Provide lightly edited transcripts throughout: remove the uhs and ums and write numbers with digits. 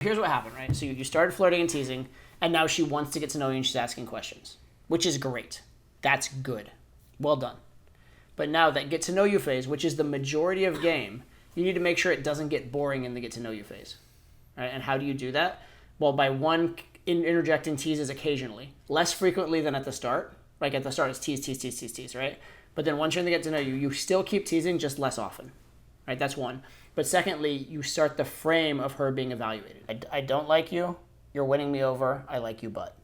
Here's what happened, right? So you started flirting and teasing, and now she wants to get to know you and she's asking questions, which is great. That's good. Well done. But now that get to know you phase, which is the majority of game, you need to make sure it doesn't get boring in the get to know you phase. Right? And how do you do that? Well, by interjecting teases occasionally, less frequently than at the start. Like at the start, it's tease, right? But then once you're in the get to know you, you still keep teasing, just less often. Right? That's one. But secondly, you start the frame of her being evaluated. I don't like you. You're winning me over. I like you, but.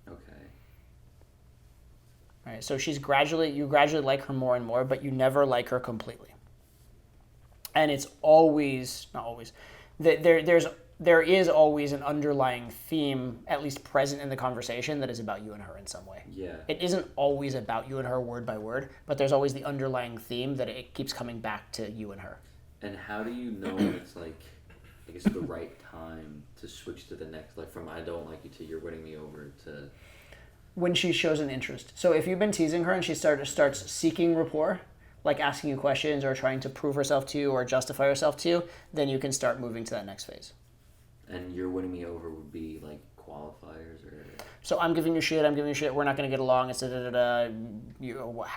Okay. All right. So you gradually like her more and more, but you never like her completely. And it's always, not always, there is always an underlying theme, at least present in the conversation, that is about you and her in some way. Yeah. It isn't always about you and her word by word, but there's always the underlying theme that it keeps coming back to you and her. And how do you know when it's like, I guess, the right time to switch to the next, like from I don't like you to you're winning me over to... When she shows an interest. So if you've been teasing her and she starts seeking rapport, like asking you questions or trying to prove herself to you or justify herself to you, then you can start moving to that next phase. And your winning me over would be like qualifiers or... So I'm giving you shit, we're not going to get along, it's how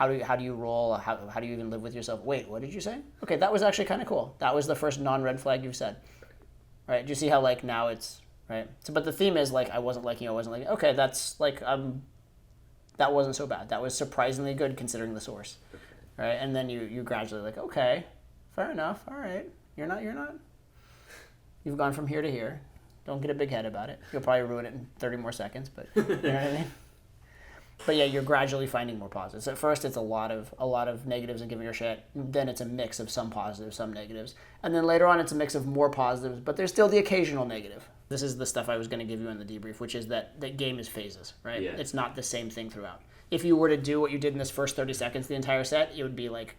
do you roll, how do you even live with yourself? Wait, what did you say? Okay, that was actually kind of cool. That was the first non-red flag you've said. Right? Do you see how like now it's, right? So, but the theme is like, I wasn't liking you, okay, that's like, that wasn't so bad. That was surprisingly good considering the source. Okay. Right? And then you gradually like, okay, fair enough, all right. You're not. You've gone from here to here. Don't get a big head about it. You'll probably ruin it in 30 more seconds, but you know what I mean? But yeah, you're gradually finding more positives. At first, it's a lot of negatives and giving her shit. Then it's a mix of some positives, some negatives. And then later on, it's a mix of more positives, but there's still the occasional negative. This is the stuff I was going to give you in the debrief, which is that game is phases, right? Yeah. It's not the same thing throughout. If you were to do what you did in this first 30 seconds the entire set, it would be like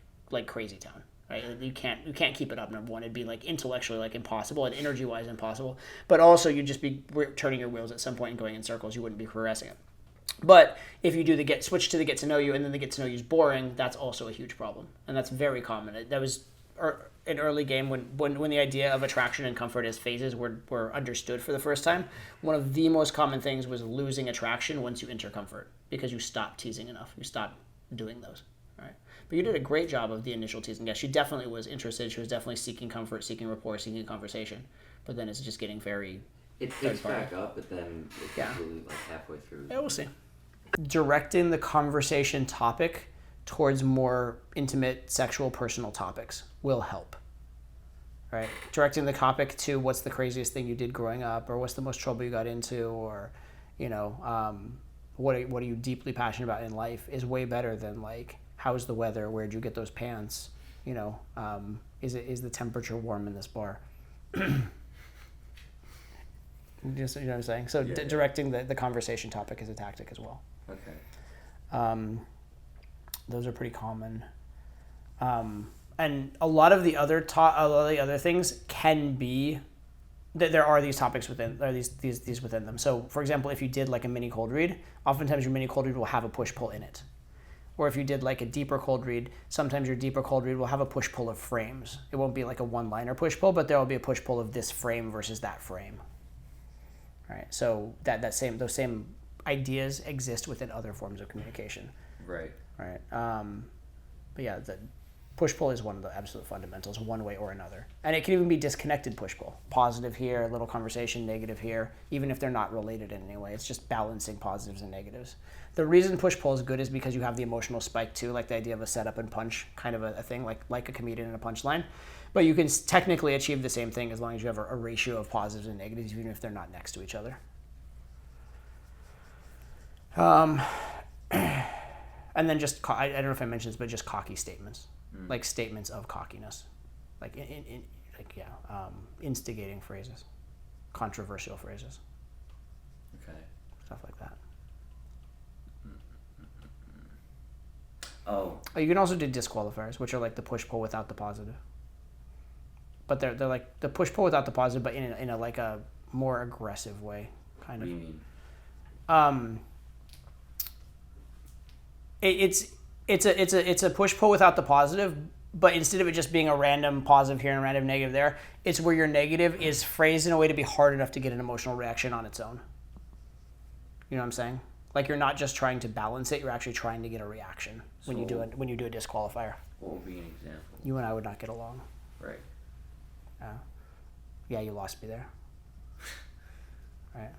crazy town. Right? You can't keep it up, number one. It'd be like intellectually like impossible and energy-wise impossible. But also you'd just be turning your wheels at some point and going in circles. You wouldn't be progressing it. But if you do switch to the get to know you and then the get to know you is boring, that's also a huge problem. And that's very common. That was an early game when the idea of attraction and comfort as phases were understood for the first time. One of the most common things was losing attraction once you enter comfort because you stop teasing enough. You stop doing those. Right? But you did a great job of the initial teasing. Yeah, she definitely was interested. She was definitely seeking comfort, seeking rapport, seeking conversation. But then it's just getting very... It picks back up, but then it's really like halfway through. Yeah, we'll see. Directing the conversation topic towards more intimate, sexual, personal topics will help. Right? Directing the topic to what's the craziest thing you did growing up, or what's the most trouble you got into, or, what are you deeply passionate about in life is way better than like... How's the weather? Where'd you get those pants? Is the temperature warm in this bar? Just, you know what I'm saying? So directing the conversation topic is a tactic as well. Okay. Those are pretty common. And a lot of the other things can be there are these topics within, or these within them. So, for example, if you did like a mini cold read, oftentimes your mini cold read will have a push-pull in it. Or if you did like a deeper cold read, sometimes your deeper cold read will have a push-pull of frames. It won't be like a one-liner push-pull, but there will be a push-pull of this frame versus that frame. All right, so those same ideas exist within other forms of communication. Right. Right. But yeah, the push-pull is one of the absolute fundamentals, one way or another. And it can even be disconnected push-pull. Positive here, little conversation, negative here, even if they're not related in any way. It's just balancing positives and negatives. The reason push-pull is good is because you have the emotional spike too, like the idea of a setup and punch kind of a thing, like a comedian in a punchline. But you can technically achieve the same thing as long as you have a ratio of positives and negatives, even if they're not next to each other. And then just, I don't know if I mentioned this, but just cocky statements, like statements of cockiness, like instigating phrases, controversial phrases. Okay. Stuff like that. Oh. You can also do disqualifiers, which are like the push-pull without the positive. But they're like the push-pull without the positive, but in a like a more aggressive way, kind of. What do you mean? It's a push-pull without the positive, but instead of it just being a random positive here and a random negative there, it's where your negative is phrased in a way to be hard enough to get an emotional reaction on its own. You know what I'm saying? Like you're not just trying to balance it, you're actually trying to get a reaction when you do a disqualifier. What would be an example? You and I would not get along. Right. Yeah, you lost me there. Right.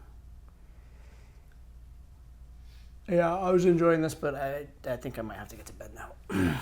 Yeah, I was enjoying this, but I think I might have to get to bed now.